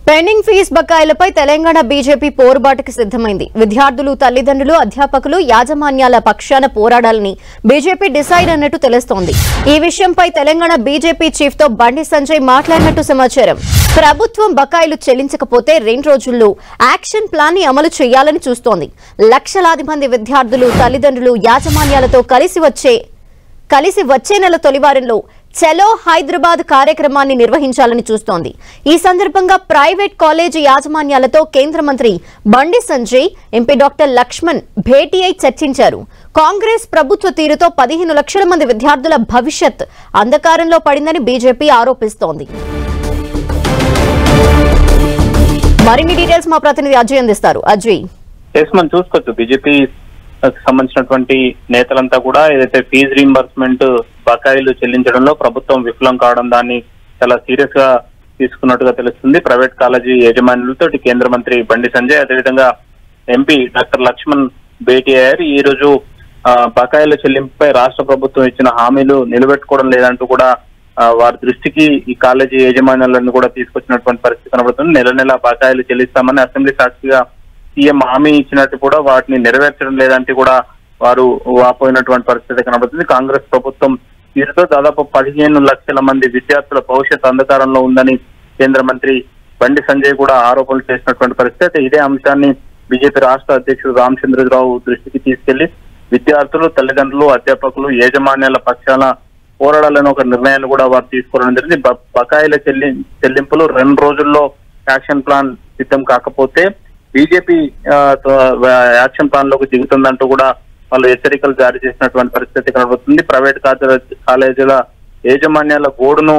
Pending fee బకాయిలపై Telangana BJP పోరుబాటుకు సిద్ధమైంది. విద్యార్థులు, తల్లిదండ్రులు, అధ్యాపకులు యాజమాన్యాల పక్షాన పోరాడాలని బీజేపీ డిసైడ్ అన్నట్టు తెలుస్తోంది. ఈ విషయంపై తెలంగాణ బీజేపీ చీఫ్ తో బండి సంజయ్ మాట్లాడినట్టు సమాచారం. ప్రభుత్వం బకాయిలు చెల్లించకపోతే 2 రోజుల్లో యాక్షన్ ప్లాన్ ని అమలు చేయాలని చూస్తోంది. లక్షలాది మంది విద్యార్థులు, తల్లిదండ్రులు యాజమాన్యాలతో కలిసి వచ్చే నెల తొలివారంలో చలో హైదరాబాద్ కార్యక్రమాన్ని నిర్వహించాలని చూస్తోంది. ఈ సందర్భంగా ప్రైవేట్ కాలేజీ యాజమాన్యాలతో కేంద్ర మంత్రి బండి సంజయ్, ఎంపీ డాక్టర్ లక్ష్మణ్ భేటీ అయి చర్చించారు. కాంగ్రెస్ ప్రభుత్వ తీరుతో 15 లక్షల మంది విద్యార్థుల భవిష్యత్ అంధకారంలో పడిందని బీజేపీ ఆరోపిస్తోంది. మరిన్ని డీటెయిల్స్ మా ప్రతినిధి అజయ్ అందిస్తారు. అజయ్, మనం చూసుకోవచ్చు బీజేపీ సంబంధించినటువంటి నేతలంతా కూడా ఏదైతే ఫీజు రీయింబర్స్మెంట్ బకాయిలు చెల్లించడంలో ప్రభుత్వం విఫలం కావడం దాన్ని చాలా సీరియస్ గా తీసుకున్నట్టుగా తెలుస్తుంది. ప్రైవేట్ కాలేజీ యాజమాన్యులతో కేంద్ర మంత్రి బండి సంజయ్, అదేవిధంగా ఎంపీ డాక్టర్ లక్ష్మణ్ భేటీ అయ్యారు. ఈ రోజు బకాయిల చెల్లింపుపై రాష్ట్ర ప్రభుత్వం ఇచ్చిన హామీలు నిలబెట్టుకోవడం లేదంటూ కూడా వారి దృష్టికి ఈ కాలేజీ యాజమాన్యాలను కూడా తీసుకొచ్చినటువంటి పరిస్థితి కనబడుతుంది. నెల నెల బకాయిలు చెల్లిస్తామని అసెంబ్లీ సాక్షిగా సీఎం హామీ ఇచ్చినట్టు కూడా వాటిని నెరవేర్చడం లేదంటే కూడా వారు వాపోయినటువంటి పరిస్థితి కనబడుతుంది. కాంగ్రెస్ ప్రభుత్వం వీరితో దాదాపు 15 లక్షల మంది విద్యార్థుల భవిష్యత్ అంధకారంలో ఉందని కేంద్ర మంత్రి బండి సంజయ్ కూడా ఆరోపణలు చేసినటువంటి పరిస్థితి. ఇదే అంశాన్ని బీజేపీ రాష్ట్ర అధ్యక్షుడు రామచంద్రరావు దృష్టికి తీసుకెళ్లి విద్యార్థులు, తల్లిదండ్రులు, అధ్యాపకులు యాజమాన్యాల పక్షాన పోరాడాలని ఒక నిర్ణయాన్ని కూడా వారు తీసుకోవడం జరిగింది. బకాయిల చెల్లింపులు 2 రోజుల్లో యాక్షన్ ప్లాన్ సిద్ధం కాకపోతే బీజేపీ యాక్షన్ ప్లాన్ లోకి దిగుతుందంటూ కూడా వాళ్ళు హెచ్చరికలు జారీ చేసినటువంటి పరిస్థితి కనబడుతుంది. ప్రైవేట్ కాలేజీల యాజమాన్యాల గోడును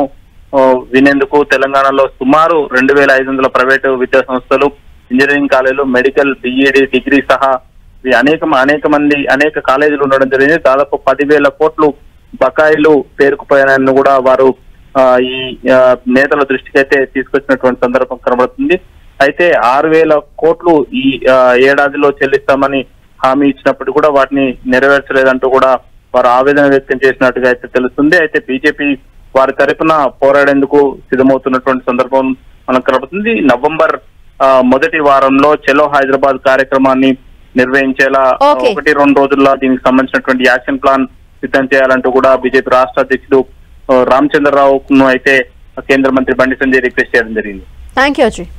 వినేందుకు తెలంగాణలో సుమారు 2500 ప్రైవేటు విద్యా సంస్థలు, ఇంజనీరింగ్ కాలేజీలు, మెడికల్, బిఈడి, డిగ్రీ సహా అనేక కాలేజీలు ఉండడం జరిగింది. దాదాపు 10,000 కోట్లు బకాయిలు పేరుకుపోయాయని కూడా వారు ఈ నేతల దృష్టికి అయితే తీసుకొచ్చినటువంటి సందర్భం కనబడుతుంది. అయితే 6,000 కోట్లు ఈ ఏడాదిలో చెల్లిస్తామని హామీ ఇచ్చినప్పుడు కూడా వాటిని నెరవేర్చలేదంటూ కూడా వారు ఆవేదన వ్యక్తం చేసినట్టుగా అయితే తెలుస్తుంది. అయితే బీజేపీ వారి తరఫున పోరాడేందుకు సిద్ధమవుతున్నటువంటి సందర్భం మనకు కనబడుతుంది. నవంబర్ మొదటి వారంలో చలో హైదరాబాద్ కార్యక్రమాన్ని నిర్వహించేలా 1-2 రోజుల్లో దీనికి సంబంధించినటువంటి యాక్షన్ ప్లాన్ సిద్ధం చేయాలంటూ కూడా బీజేపీ రాష్ట్ర అధ్యక్షుడు రామచంద్రరావును అయితే కేంద్ర మంత్రి బండి సంజయ్ రిక్వెస్ట్ చేయడం జరిగింది. థాంక్యూ అజయ్.